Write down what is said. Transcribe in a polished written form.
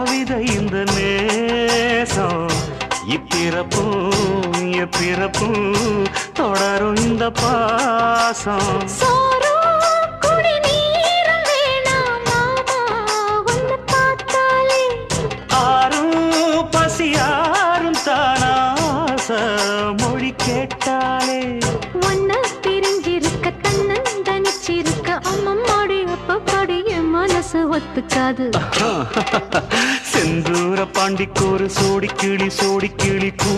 கவிதை இந்த நேசம் இப்பிறப்பும் எப்பிறப்பும் தொடரும் இந்த பாசம் ஆரும் பசியாரும் தானாச மொழி கேட்டாலே ஒன்ன பிரிஞ்சிருக்க தன்னந்தனிச்சிருக்க அம்மம்மாடி அப்பப்பாடி என் மனசு ஒத்துக்காது செந்தூர பாண்டிக்கு ஒரு சோடி கிளி கூ